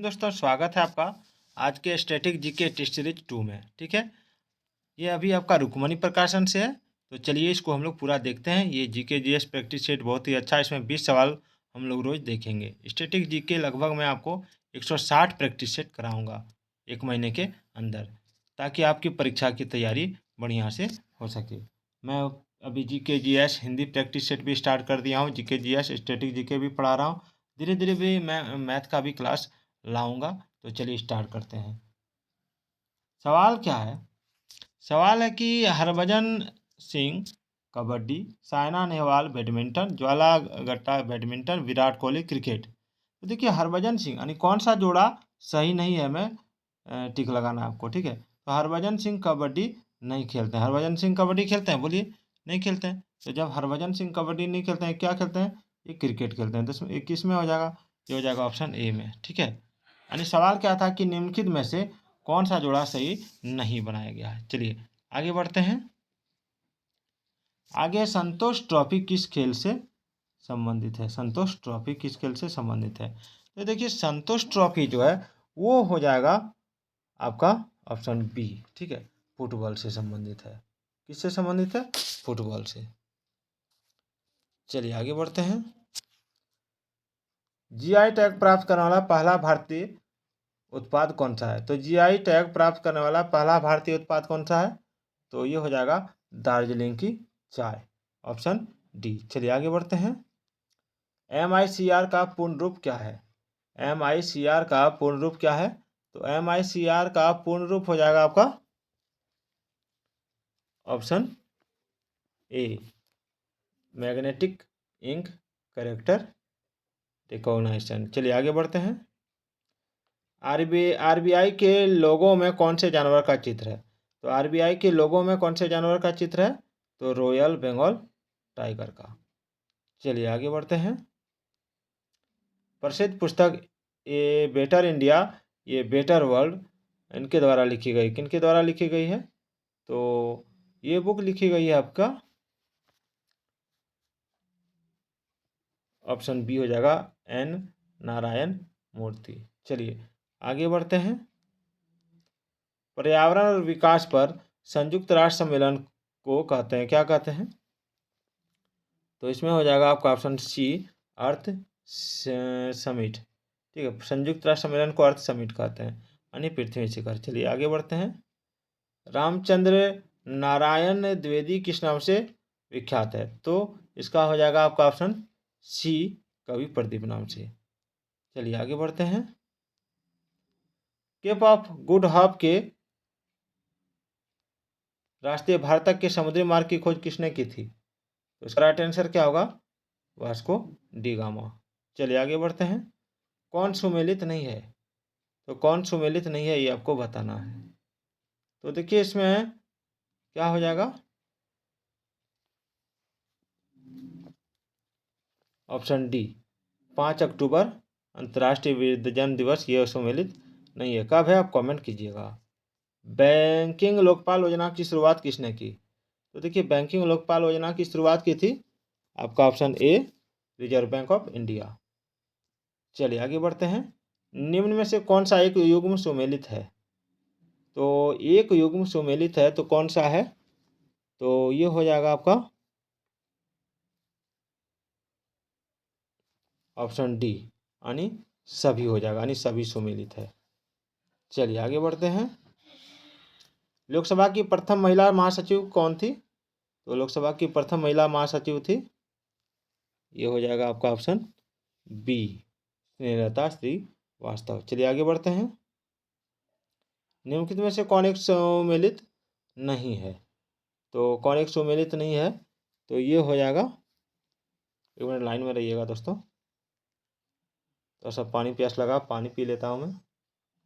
दोस्तों स्वागत है आपका आज के स्टैटिक जीके टेस्ट सीरीज 2 में। ठीक है, ये अभी आपका रुक्मणी प्रकाशन से है। तो चलिए इसको हम लोग पूरा देखते हैं। ये जीके जीएस प्रैक्टिस सेट बहुत ही अच्छा है। इसमें 20 सवाल हम लोग रोज देखेंगे। स्टैटिक जीके लगभग मैं आपको 160 प्रैक्टिस सेट कराऊंगा 1 महीने के अंदर, ताकि आपकी परीक्षा की तैयारी बढ़िया से हो सके। मैं अभी GK GS Hindi practice set भी स्टार्ट कर दिया हूँ। जीके जीएस स्टैटिक जीके भी पढ़ा रहा हूँ। धीरे धीरे भी मैं मैथ का भी क्लास लाऊंगा। तो चलिए स्टार्ट करते हैं। सवाल क्या है? सवाल है कि हरभजन सिंह कबड्डी, साइना नेहवाल बैडमिंटन, ज्वाला गट्टा बैडमिंटन, विराट कोहली क्रिकेट। तो देखिए हरभजन सिंह यानी कौन सा जोड़ा सही नहीं है, मैं टिक लगाना है आपको। ठीक है, तो हरभजन सिंह कबड्डी नहीं खेलते हैं। हरभजन सिंह कबड्डी खेलते हैं? बोलिए, नहीं खेलते हैं। तो जब हरभजन सिंह कबड्डी नहीं खेलते हैं, क्या खेलते हैं? ये क्रिकेट खेलते हैं। तो ये किस में हो जाएगा? ये हो जाएगा ऑप्शन ए में। ठीक है, यानी सवाल क्या था कि निम्नलिखित में से कौन सा जोड़ा सही नहीं बनाया गया है। चलिए आगे बढ़ते हैं। आगे संतोष ट्रॉफी किस खेल से संबंधित है? संतोष ट्रॉफी किस खेल से संबंधित है? तो देखिए संतोष ट्रॉफी जो है वो हो जाएगा आपका ऑप्शन बी। ठीक है, फुटबॉल से संबंधित है। किससे संबंधित है? फुटबॉल से। चलिए आगे बढ़ते हैं। जीआई टैग प्राप्त करने वाला पहला भारतीय उत्पाद कौन सा है? तो जीआई टैग प्राप्त करने वाला पहला भारतीय उत्पाद कौन सा है? तो ये हो जाएगा दार्जिलिंग की चाय, ऑप्शन डी। चलिए आगे बढ़ते हैं। MICR का पूर्ण रूप क्या है? MICR का पूर्ण रूप क्या है? तो MICR का पूर्ण रूप हो जाएगा आपका option A, magnetic ink character recognition. चलिए आगे बढ़ते हैं। आरबीआई के लोगों में कौन से जानवर का चित्र है? तो आरबीआई के लोगों में कौन से जानवर का चित्र है? तो रॉयल बंगाल टाइगर का। चलिए आगे बढ़ते हैं। प्रसिद्ध पुस्तक ये बेटर इंडिया, ये बेटर वर्ल्ड, इनके द्वारा लिखी गई, किनके द्वारा लिखी गई है? तो ये बुक लिखी गई है आपका ऑप्शन बी हो जाएगा N नारायण मूर्ति। चलिए आगे बढ़ते हैं। पर्यावरण और विकास पर संयुक्त राष्ट्र सम्मेलन को कहते हैं, क्या कहते हैं? तो इसमें हो जाएगा आपका ऑप्शन सी, अर्थ समिट। ठीक है, संयुक्त राष्ट्र सम्मेलन को अर्थ समिट कहते हैं, यानी पृथ्वी शिखर। चलिए आगे बढ़ते हैं। रामचंद्र नारायण द्विवेदी किस नाम से विख्यात है? तो इसका हो जाएगा आपका ऑप्शन सी, कवि प्रदीप नाम से। चलिए आगे बढ़ते हैं। केप ऑफ गुड होप के रास्ते भारत तक के समुद्री मार्ग की खोज किसने की थी? तो इसका राइट आंसर क्या होगा? Vasco D gamma. चलिए आगे बढ़ते हैं। कौन सुमेलित नहीं है? तो कौन सुमेलित नहीं है ये आपको बताना है। तो देखिए इसमें क्या हो जाएगा? ऑप्शन डी, 5 अक्टूबर अंतर्राष्ट्रीय वृद्धजन दिवस, ये सुमेलित नहीं है। कब है आप कमेंट कीजिएगा। बैंकिंग लोकपाल योजना की शुरुआत किसने की? तो देखिए बैंकिंग लोकपाल योजना की शुरुआत की थी आपका option A, reserve bank of India. चलिए आगे बढ़ते हैं। निम्न में से कौन सा एक युग्म सुमेलित है? तो एक युग्म सुमेलित है तो कौन सा है? तो ये हो जाएगा आपका ऑप्शन डी, यानी सभी हो जाएगा, यानी सभी सुमेलित है। चलिए आगे बढ़ते हैं। लोकसभा की प्रथम महिला महासचिव कौन थी? तो लोकसभा की प्रथम महिला महासचिव थी, ये हो जाएगा आपका ऑप्शन बी, स्नेहलता श्रीवास्तव। चलिए आगे बढ़ते हैं। निम्नलिखित में से कौन एक सुमेलित नहीं है? तो कौन एक सुमेलित नहीं है? तो ये हो जाएगा, एक मिनट लाइन में रहिएगा दोस्तों, तो सब पानी प्यास लगा, पानी पी लेता हूँ मैं।